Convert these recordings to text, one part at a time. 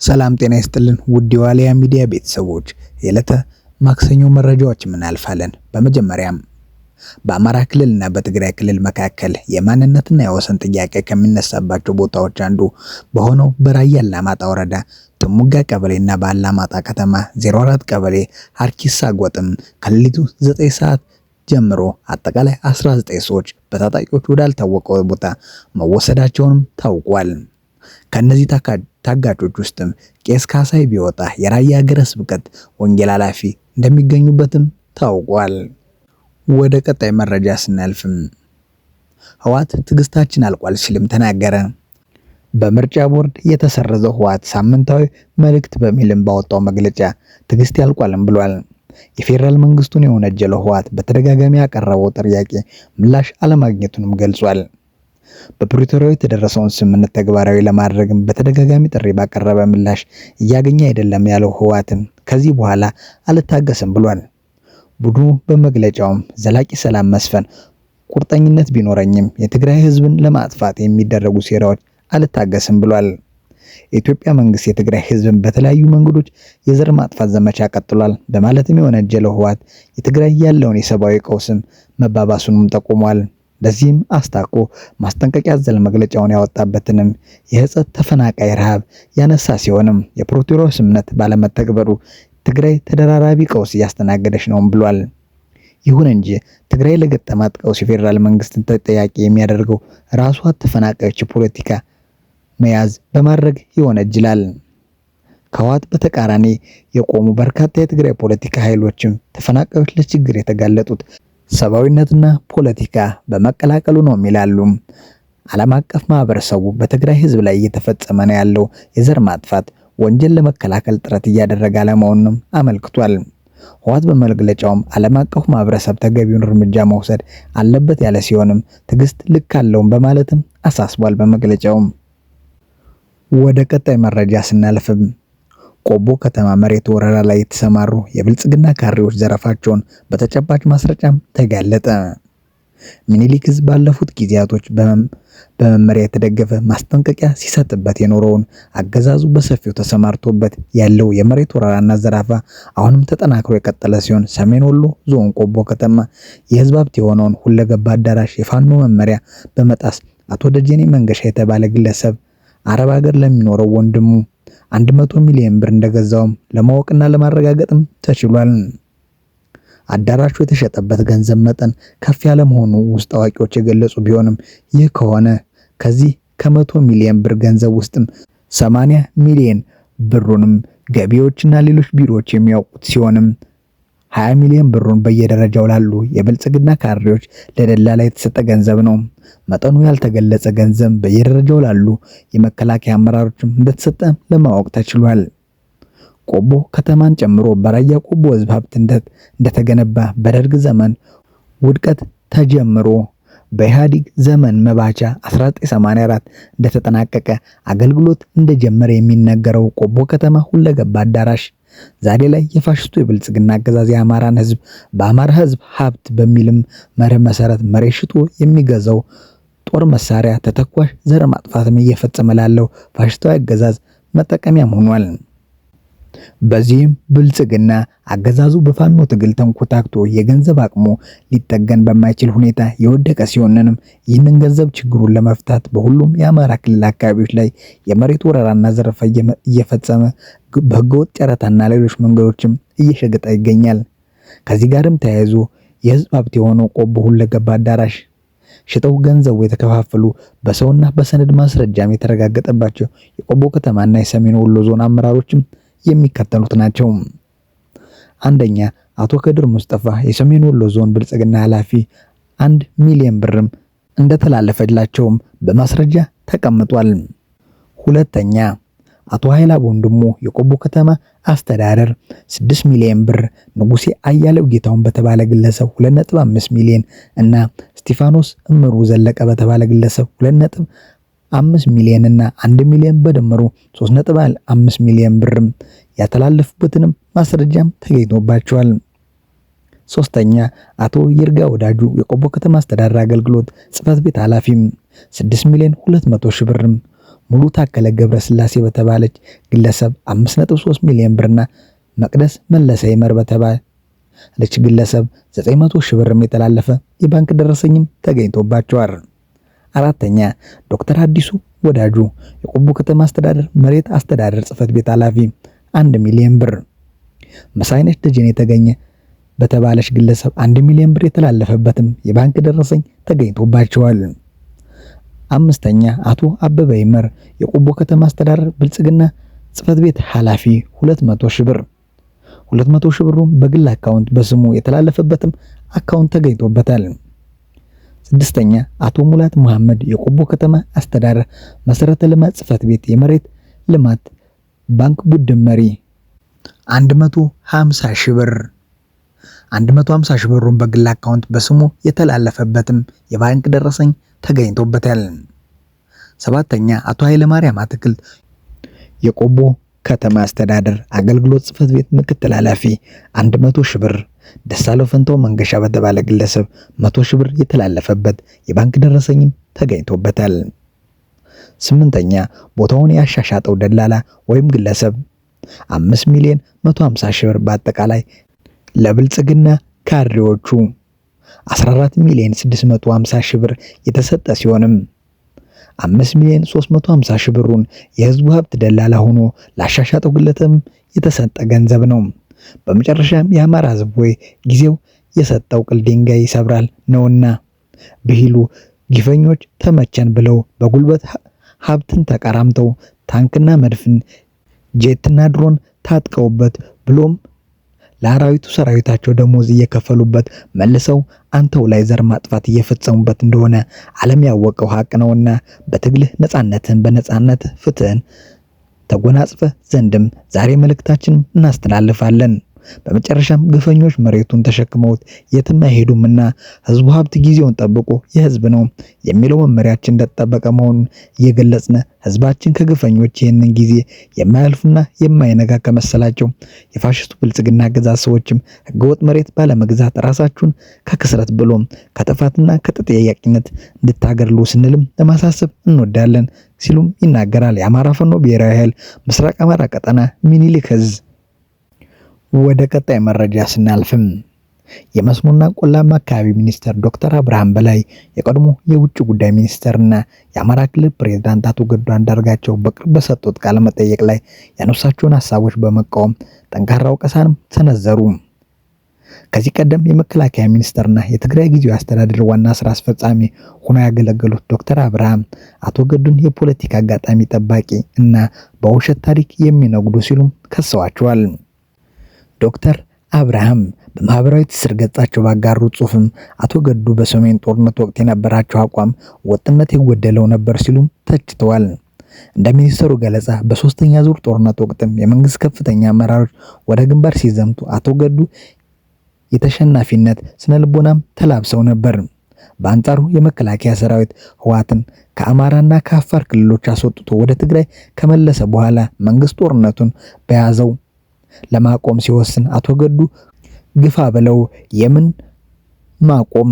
ሰላም ጤና ይስጥልን ውድ የዋልያ ሚዲያ ቤተሰቦች የዕለተ ማክሰኞ መረጃዎች እናልፋለን። በመጀመሪያም በአማራ ክልልና በትግራይ ክልል መካከል የማንነትና የወሰን ጥያቄ ከሚነሳባቸው ቦታዎች አንዱ በሆነው በራያ አላማጣ ወረዳ ጥሙጋ ቀበሌና በአላማጣ ከተማ 04 ቀበሌ ሀርኪሳ ጎጥም ከሌሊቱ 9 ሰዓት ጀምሮ አጠቃላይ 19 ሰዎች በታጣቂዎች ወዳልታወቀው ቦታ መወሰዳቸውንም ታውቋል። ከነዚህ ታጋቾች ውስጥም ቄስ ካሳይ ቢወጣ የራያ ሀገረ ስብከት ወንጌል ኃላፊ እንደሚገኙበትም ታውቋል። ወደ ቀጣይ መረጃ ስናልፍም ህወሓት ትዕግስታችን አልቋል ሲልም ተናገረ። በምርጫ ቦርድ የተሰረዘው ህወሓት ሳምንታዊ መልእክት በሚልም ባወጣው መግለጫ ትዕግስት ያልቋልም ብሏል። የፌዴራል መንግስቱን የወነጀለው ህወሓት በተደጋጋሚ ያቀረበው ጥያቄ ምላሽ አለማግኘቱንም ገልጿል። በፕሪቶሪያ የተደረሰውን ስምምነት ተግባራዊ ለማድረግም በተደጋጋሚ ጥሪ ባቀረበ ምላሽ እያገኘ አይደለም ያለው ህወሓትም ከዚህ በኋላ አልታገስም ብሏል። ቡድኑ በመግለጫውም ዘላቂ ሰላም መስፈን ቁርጠኝነት ቢኖረኝም የትግራይ ህዝብን ለማጥፋት የሚደረጉ ሴራዎች አልታገስም ብሏል። የኢትዮጵያ መንግስት የትግራይ ህዝብን በተለያዩ መንገዶች የዘር ማጥፋት ዘመቻ ቀጥሏል በማለትም የወነጀለው ህወሓት የትግራይ ያለውን የሰብአዊ ቀውስም መባባሱንም ጠቁሟል። ለዚህም አስታኮ ማስጠንቀቂያ አዘል መግለጫውን ያወጣበትንም የህጸት ተፈናቃይ ረሃብ ያነሳ ሲሆንም የፕሪቶሪያው ስምምነት ባለመተግበሩ ትግራይ ተደራራቢ ቀውስ እያስተናገደች ነው ብሏል። ይሁን እንጂ ትግራይ ለገጠማት ቀውስ የፌዴራል መንግስትን ተጠያቂ የሚያደርገው ራሷ ተፈናቃዮች ፖለቲካ መያዝ በማድረግ ይወነጅላል። ከህወሓት በተቃራኒ የቆሙ በርካታ የትግራይ ፖለቲካ ኃይሎችም ተፈናቃዮች ለችግር የተጋለጡት ሰብአዊነትና ፖለቲካ በመቀላቀሉ ነው ይላሉ። ዓለም አቀፍ ማህበረሰቡ በትግራይ ህዝብ ላይ እየተፈጸመ ነው ያለው የዘር ማጥፋት ወንጀል ለመከላከል ጥረት እያደረገ አለመሆኑንም አመልክቷል። ህወሓት በመግለጫውም ዓለም አቀፍ ማህበረሰብ ተገቢውን እርምጃ መውሰድ አለበት ያለ ሲሆንም ትዕግስት ልክ አለውም በማለትም አሳስቧል። በመግለጫውም ወደ ቀጣይ መረጃ ስናልፍም ቆቦ ከተማ መሬት ወረራ ላይ የተሰማሩ የብልጽግና ካድሬዎች ዘረፋቸውን በተጨባጭ ማስረጃም ተጋለጠ። ሚኒሊክ ህዝብ ባለፉት ጊዜያቶች በመመሪያ የተደገፈ ማስጠንቀቂያ ሲሰጥበት የኖረውን አገዛዙ በሰፊው ተሰማርቶበት ያለው የመሬት ወረራና ዘረፋ አሁንም ተጠናክሮ የቀጠለ ሲሆን ሰሜን ወሎ ዞን ቆቦ ከተማ የህዝብ ሀብት የሆነውን ሁለገብ አዳራሽ የፋኖ መመሪያ በመጣስ አቶ ደጀኔ መንገሻ የተባለ ግለሰብ አረብ ሀገር ለሚኖረው ወንድሙ 100 ሚሊዮን ብር እንደገዛውም ለማወቅና ለማረጋገጥም ተችሏል። አዳራሹ የተሸጠበት ገንዘብ መጠን ከፍ ያለ መሆኑ ውስጥ አዋቂዎች የገለጹ ቢሆንም ይህ ከሆነ ከዚህ ከ100 ሚሊዮን ብር ገንዘብ ውስጥም 80 ሚሊዮን ብሩንም ገቢዎችና ሌሎች ቢሮዎች የሚያውቁት ሲሆንም 20 ሚሊዮን ብሩን በየደረጃው ላሉ የብልጽግና ካድሬዎች ለደላላ የተሰጠ ገንዘብ ነው። መጠኑ ያልተገለጸ ገንዘብ በየደረጃው ላሉ የመከላከያ አመራሮችም እንደተሰጠ ለማወቅ ተችሏል። ቆቦ ከተማን ጨምሮ በራያ ቆቦ ህዝብ ሀብት እንደተገነባ በደርግ ዘመን ውድቀት ተጀምሮ በኢህአዴግ ዘመን መባቻ 1984 እንደተጠናቀቀ አገልግሎት እንደጀመረ የሚነገረው ቆቦ ከተማ ሁለገብ አዳራሽ ዛሬ ላይ የፋሽስቱ የብልጽግና አገዛዝ የአማራን ህዝብ በአማራ ህዝብ ሀብት በሚልም መርህ መሰረት መሬት ሽጦ የሚገዛው ጦር መሳሪያ ተተኳሽ ዘር ማጥፋትም እየፈጸመ ላለው ፋሽስታዊ አገዛዝ መጠቀሚያም ሆኗል። በዚህም ብልጽግና አገዛዙ በፋኖ ትግል ተንኮታክቶ የገንዘብ አቅሙ ሊጠገን በማይችል ሁኔታ የወደቀ ሲሆንንም ይህንን ገንዘብ ችግሩን ለመፍታት በሁሉም የአማራ ክልል አካባቢዎች ላይ የመሬት ወረራና ዘረፋ እየፈጸመ በህገወጥ ጨረታና ሌሎች መንገዶችም እየሸገጠ ይገኛል። ከዚህ ጋርም ተያይዞ የህዝብ ሀብት የሆነው ቆቦ ሁለገብ አዳራሽ ሽጠው ገንዘቡ የተከፋፈሉ በሰውና በሰነድ ማስረጃም የተረጋገጠባቸው የቆቦ ከተማና የሰሜን ወሎ ዞን አመራሮችም የሚከተሉት ናቸው። አንደኛ አቶ ከድር ሙስጠፋ የሰሜን ወሎ ዞን ብልጽግና ኃላፊ 1 ሚሊዮን ብርም እንደተላለፈላቸውም በማስረጃ ተቀምጧል። ሁለተኛ አቶ ኃይላ ወንድሙ የቆቦ ከተማ አስተዳደር 6 ሚሊዮን ብር፣ ንጉሴ አያሌው ጌታውን በተባለ ግለሰብ 2.5 ሚሊዮን እና ስቲፋኖስ እምሩ ዘለቀ በተባለ ግለሰብ 2.5 ሚሊዮን እና 1 ሚሊዮን በድምሩ 3.5 ሚሊዮን ብርም ያተላለፉበትንም ማስረጃም ተገኝቶባቸዋል። ሶስተኛ አቶ ይርጋ ወዳጁ የቆቦ ከተማ አስተዳደር አገልግሎት ጽህፈት ቤት ኃላፊም 6 ሚሊዮን 200 ሺህ ብርም ሙሉ ታከለ ገብረስላሴ በተባለች ግለሰብ 5.3 ሚሊዮን ብርና መቅደስ መለሰ ይመር በተባለች ግለሰብ 900 ሺህ ብርም የተላለፈ የባንክ ደረሰኝም ተገኝቶባቸዋል። አራተኛ ዶክተር አዲሱ ወዳጁ የቆቦ ከተማ አስተዳደር መሬት አስተዳደር ጽሕፈት ቤት ኃላፊ 1 ሚሊዮን ብር። መሳይነሽ ደጀኔ የተገኘ በተባለች ግለሰብ 1 ሚሊዮን ብር የተላለፈበትም የባንክ ደረሰኝ ተገኝቶባቸዋል። አምስተኛ አቶ አበበ ይመር የቆቦ ከተማ አስተዳደር ብልጽግና ጽሕፈት ቤት ኃላፊ 200 ሺህ ብር። 200 ሺህ ብሩም በግል አካውንት በስሙ የተላለፈበትም አካውንት ተገኝቶበታል። ስድስተኛ አቶ ሙላት መሐመድ የቆቦ ከተማ አስተዳደር መሰረተ ልማት ጽሕፈት ቤት የመሬት ልማት ባንክ ቡድን መሪ 150 ሺህ ብር። 150 ሺህ ብሩን በግል አካውንት በስሙ የተላለፈበትም የባንክ ደረሰኝ ተገኝቶበታል። ሰባተኛ አቶ ኃይለማርያም አትክልት የቆቦ ከተማ አስተዳደር አገልግሎት ጽሕፈት ቤት ምክትል ኃላፊ 100 ሺህ ብር። ደሳለው ፈንታው መንገሻ በተባለ ግለሰብ 100 ሺህ ብር የተላለፈበት የባንክ ደረሰኝም ተገኝቶበታል። ስምንተኛ ቦታውን ያሻሻጠው ደላላ ወይም ግለሰብ 5 ሚሊዮን 150 ሺህ ብር በአጠቃላይ ለብልጽግና ካድሬዎቹ 14 ሚሊዮን 650 ሺህ ብር የተሰጠ ሲሆንም 5 ሚሊዮን 350 ሺህ ብሩን የህዝቡ ሀብት ደላላ ሆኖ ላሻሻጠው ግለሰብ የተሰጠ ገንዘብ ነው። በመጨረሻም የአማራ ህዝብ ወይ ጊዜው የሰጠው ቅል ድንጋይ ይሰብራል ነውና ብሂሉ ግፈኞች ተመቸን ብለው በጉልበት ሀብትን ተቀራምተው ታንክና መድፍን ጄትና ድሮን ታጥቀውበት ብሎም ለአራዊቱ ሰራዊታቸው ደሞዝ እየከፈሉበት መልሰው አንተው ላይ ዘር ማጥፋት እየፈጸሙበት እንደሆነ ዓለም ያወቀው ሀቅ ነውና በትግልህ ነጻነትን በነጻነት ፍትህን ተጎናጽፈ ዘንድም ዛሬ መልእክታችን እናስተላልፋለን። በመጨረሻም ግፈኞች መሬቱን ተሸክመውት የትም አይሄዱምና ህዝቡ ሀብት ጊዜውን ጠብቆ የህዝብ ነው የሚለው መመሪያችን እንደተጠበቀ መሆኑን እየገለጽነ ህዝባችን ከግፈኞች ይህንን ጊዜ የማያልፉና የማይነጋ ከመሰላቸው የፋሽስቱ ብልጽግና አገዛዝ ሰዎችም ህገወጥ መሬት ባለመግዛት ራሳችሁን ከክስረት ብሎም ከጥፋትና ከተጠያቂነት እንድታገድሉ ስንልም ለማሳሰብ እንወዳለን ሲሉም ይናገራል። የአማራ ፋኖ ብሔራዊ ኃይል ምስራቅ አማራ ቀጠና ሚኒሊክ ዕዝ። ወደ ቀጣይ መረጃ ስናልፍም የመስኖና ቆላማ አካባቢ ሚኒስተር ዶክተር አብርሃም በላይ የቀድሞ የውጭ ጉዳይ ሚኒስተርና የአማራ ክልል ፕሬዝዳንት አቶ ገዱ አንዳርጋቸው በቅርብ በሰጡት ቃለ መጠይቅ ላይ ያነሳቸውን ሐሳቦች በመቃወም ጠንካራ ወቀሳንም ሰነዘሩ። ከዚህ ቀደም የመከላከያ ሚኒስተርና የትግራይ ጊዜያዊ አስተዳደር ዋና ስራ አስፈጻሚ ሆነው ያገለገሉት ዶክተር አብርሃም አቶ ገዱን የፖለቲካ አጋጣሚ ጠባቂ እና በውሸት ታሪክ የሚነግዱ ሲሉም ከሰዋቸዋል። ዶክተር አብርሃም በማህበራዊ ትስስር ገጻቸው ባጋሩ ጽሑፍም አቶ ገዱ በሰሜን ጦርነት ወቅት የነበራቸው አቋም ወጥነት የጎደለው ነበር ሲሉም ተችተዋል። እንደ ሚኒስተሩ ገለጻ በሶስተኛ ዙር ጦርነት ወቅትም የመንግስት ከፍተኛ አመራሮች ወደ ግንባር ሲዘምቱ አቶ ገዱ የተሸናፊነት ስነልቦናም ተላብሰው ነበር። በአንጻሩ የመከላከያ ሰራዊት ህወሓትን ከአማራና ከአፋር ክልሎች አስወጥቶ ወደ ትግራይ ከመለሰ በኋላ መንግስት ጦርነቱን በያዘው ለማቆም ሲወስን አቶ ገዱ ግፋ ብለው የምን ማቆም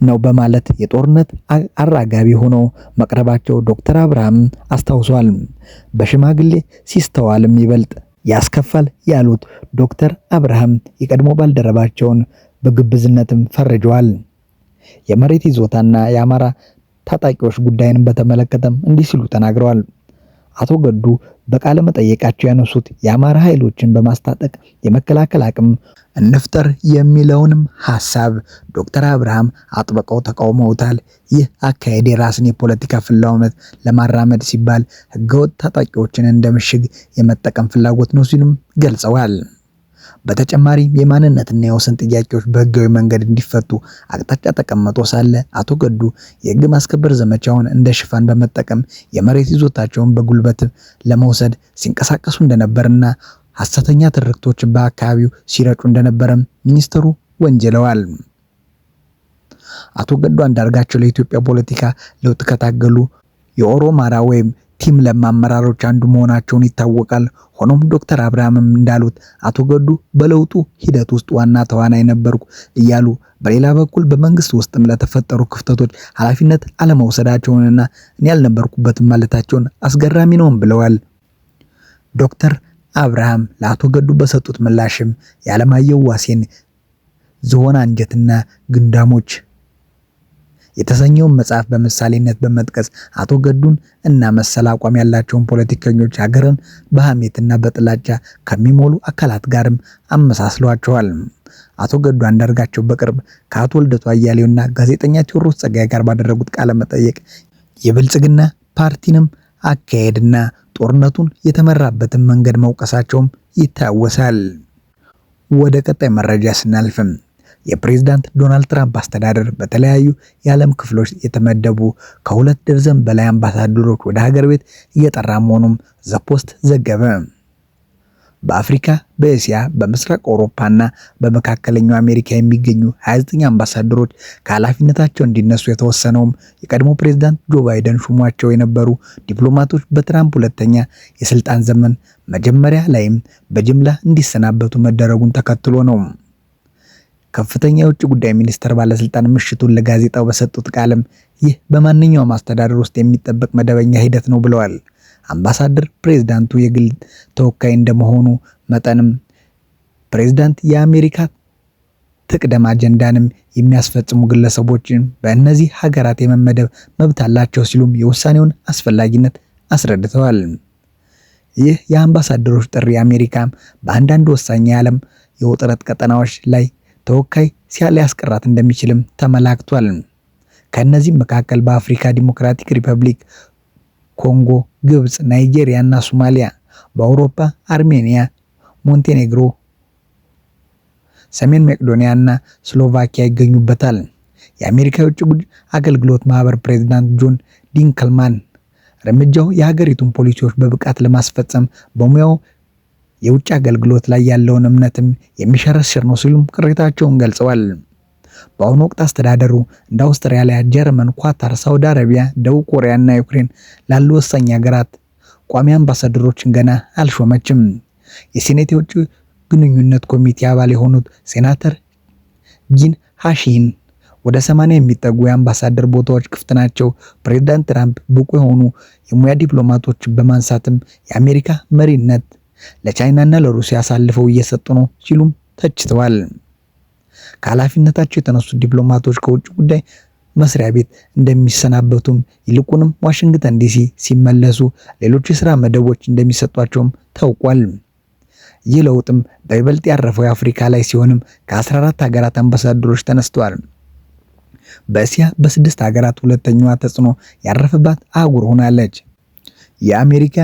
ነው በማለት የጦርነት አራጋቢ ሆነው መቅረባቸው ዶክተር አብርሃም አስታውሷል። በሽማግሌ ሲስተዋልም ይበልጥ ያስከፋል ያሉት ዶክተር አብርሃም የቀድሞ ባልደረባቸውን በግብዝነትም ፈርጀዋል። የመሬት ይዞታና የአማራ ታጣቂዎች ጉዳይንም በተመለከተም እንዲህ ሲሉ ተናግረዋል። አቶ ገዱ በቃለ መጠየቃቸው ያነሱት የአማራ ኃይሎችን በማስታጠቅ የመከላከል አቅም እንፍጠር የሚለውንም ሐሳብ ዶክተር አብርሃም አጥብቀው ተቃውመውታል። ይህ አካሄድ የራስን የፖለቲካ ፍላጎት ለማራመድ ሲባል ህገወጥ ታጣቂዎችን እንደ ምሽግ የመጠቀም ፍላጎት ነው ሲሉም ገልጸዋል። በተጨማሪም የማንነትና የወሰን ጥያቄዎች በህጋዊ መንገድ እንዲፈቱ አቅጣጫ ተቀምጦ ሳለ አቶ ገዱ የህግ ማስከበር ዘመቻውን እንደ ሽፋን በመጠቀም የመሬት ይዞታቸውን በጉልበት ለመውሰድ ሲንቀሳቀሱ እንደነበርና ሐሰተኛ ትርክቶች በአካባቢው ሲረጩ እንደነበረም ሚኒስተሩ ወንጀለዋል። አቶ ገዱ አንዳርጋቸው ለኢትዮጵያ ፖለቲካ ለውጥ ከታገሉ የኦሮማራ ወይም ቲም ለማ አመራሮች አንዱ መሆናቸውን ይታወቃል። ሆኖም ዶክተር አብርሃምም እንዳሉት አቶ ገዱ በለውጡ ሂደት ውስጥ ዋና ተዋናይ ነበርኩ እያሉ በሌላ በኩል በመንግስት ውስጥም ለተፈጠሩ ክፍተቶች ኃላፊነት አለመውሰዳቸውንና እኔ ያልነበርኩበትም ማለታቸውን አስገራሚ ነው ብለዋል። ዶክተር አብርሃም ለአቶ ገዱ በሰጡት ምላሽም የዓለማየሁ ዋሴን ዝሆን አንጀትና ግንዳሞች የተሰኘውን መጽሐፍ በምሳሌነት በመጥቀስ አቶ ገዱን እና መሰል አቋም ያላቸውን ፖለቲከኞች ሀገርን በሐሜትና በጥላቻ ከሚሞሉ አካላት ጋርም አመሳስሏቸዋል። አቶ ገዱ አንዳርጋቸው በቅርብ ከአቶ ልደቱ አያሌውና ጋዜጠኛ ቴዎድሮስ ጸጋዬ ጋር ባደረጉት ቃለ መጠይቅ የብልጽግና ፓርቲንም አካሄድና ጦርነቱን የተመራበትን መንገድ መውቀሳቸውም ይታወሳል። ወደ ቀጣይ መረጃ ስናልፍም የፕሬዝዳንት ዶናልድ ትራምፕ አስተዳደር በተለያዩ የዓለም ክፍሎች የተመደቡ ከ2 ደርዘን በላይ አምባሳደሮች ወደ ሀገር ቤት እየጠራ መሆኑም ዘፖስት ዘገበ። በአፍሪካ፣ በእስያ፣ በምስራቅ አውሮፓና በመካከለኛው አሜሪካ የሚገኙ 29 አምባሳደሮች ከኃላፊነታቸው እንዲነሱ የተወሰነውም የቀድሞ ፕሬዝዳንት ጆ ባይደን ሹሟቸው የነበሩ ዲፕሎማቶች በትራምፕ ሁለተኛ የስልጣን ዘመን መጀመሪያ ላይም በጅምላ እንዲሰናበቱ መደረጉን ተከትሎ ነው። ከፍተኛ የውጭ ጉዳይ ሚኒስቴር ባለስልጣን ምሽቱን ለጋዜጣው በሰጡት ቃልም ይህ በማንኛውም አስተዳደር ውስጥ የሚጠበቅ መደበኛ ሂደት ነው ብለዋል። አምባሳደር ፕሬዝዳንቱ የግል ተወካይ እንደመሆኑ መጠንም ፕሬዝዳንት የአሜሪካ ትቅደም አጀንዳንም የሚያስፈጽሙ ግለሰቦችን በእነዚህ ሀገራት የመመደብ መብት አላቸው ሲሉም የውሳኔውን አስፈላጊነት አስረድተዋል። ይህ የአምባሳደሮች ጥሪ አሜሪካም በአንዳንድ ወሳኝ የዓለም የውጥረት ቀጠናዎች ላይ ተወካይ ሊያስቀራት እንደሚችልም ተመላክቷል። ከነዚህ መካከል በአፍሪካ ዲሞክራቲክ ሪፐብሊክ ኮንጎ፣ ግብጽ፣ ናይጄሪያ እና ሶማሊያ፣ በአውሮፓ አርሜኒያ፣ ሞንቴኔግሮ፣ ሰሜን መቄዶኒያ እና ስሎቫኪያ ይገኙበታል። የአሜሪካ የውጭ ጉዳይ አገልግሎት ማህበር ፕሬዝዳንት ጆን ዲንከልማን እርምጃው የሀገሪቱን ፖሊሲዎች በብቃት ለማስፈጸም በሙያው የውጭ አገልግሎት ላይ ያለውን እምነትም የሚሸረሽር ነው ሲሉም ቅሬታቸውን ገልጸዋል። በአሁኑ ወቅት አስተዳደሩ እንደ አውስትራሊያ፣ ጀርመን፣ ኳታር፣ ሳውዲ አረቢያ፣ ደቡብ ኮሪያ እና ዩክሬን ላሉ ወሳኝ ሀገራት ቋሚ አምባሳደሮችን ገና አልሾመችም። የሴኔት የውጭ ግንኙነት ኮሚቴ አባል የሆኑት ሴናተር ጂን ሃሺን ወደ 80 የሚጠጉ የአምባሳደር ቦታዎች ክፍት ናቸው። ፕሬዝዳንት ትራምፕ ብቁ የሆኑ የሙያ ዲፕሎማቶችን በማንሳትም የአሜሪካ መሪነት ለቻይናና ለሩሲያ አሳልፈው እየሰጡ ነው ሲሉም ተችተዋል። ከኃላፊነታቸው የተነሱት ዲፕሎማቶች ከውጭ ጉዳይ መስሪያ ቤት እንደሚሰናበቱም ይልቁንም ዋሽንግተን ዲሲ ሲመለሱ ሌሎች የሥራ መደቦች እንደሚሰጧቸውም ታውቋል። ይህ ለውጥም በይበልጥ ያረፈው የአፍሪካ ላይ ሲሆንም ከ14 ሀገራት አምባሳደሮች ተነስተዋል። በእስያ በ6 ሀገራት ሁለተኛዋ ተጽዕኖ ያረፈባት አህጉር ሆናለች። የአሜሪካ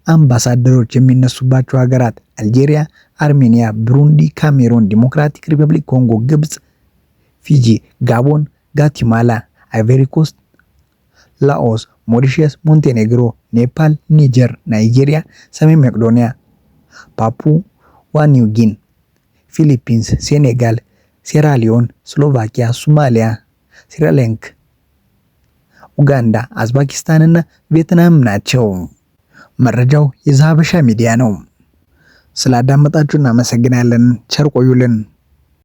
አምባሳደሮች የሚነሱባቸው ሀገራት አልጄሪያ፣ አርሜኒያ፣ ብሩንዲ፣ ካሜሩን፣ ዲሞክራቲክ ሪፐብሊክ ኮንጎ፣ ግብጽ፣ ፊጂ፣ ጋቦን፣ ጋቲማላ፣ አይቮሪ ኮስት፣ ላኦስ፣ ሞሪሸስ፣ ሞንቴኔግሮ፣ ኔፓል፣ ኒጀር፣ ናይጄሪያ፣ ሰሜን መቄዶኒያ፣ ፓፑዋ ኒው ጊኒ፣ ፊሊፒንስ፣ ሴኔጋል፣ ሴራሊዮን፣ ስሎቫኪያ፣ ሶማሊያ፣ ስሪላንካ፣ ኡጋንዳ፣ አዝባኪስታን እና ቪየትናም ናቸው። መረጃው የዛሀበሻ ሚዲያ ነው። ስላዳመጣችሁ እናመሰግናለን። ቸር ቆዩልን።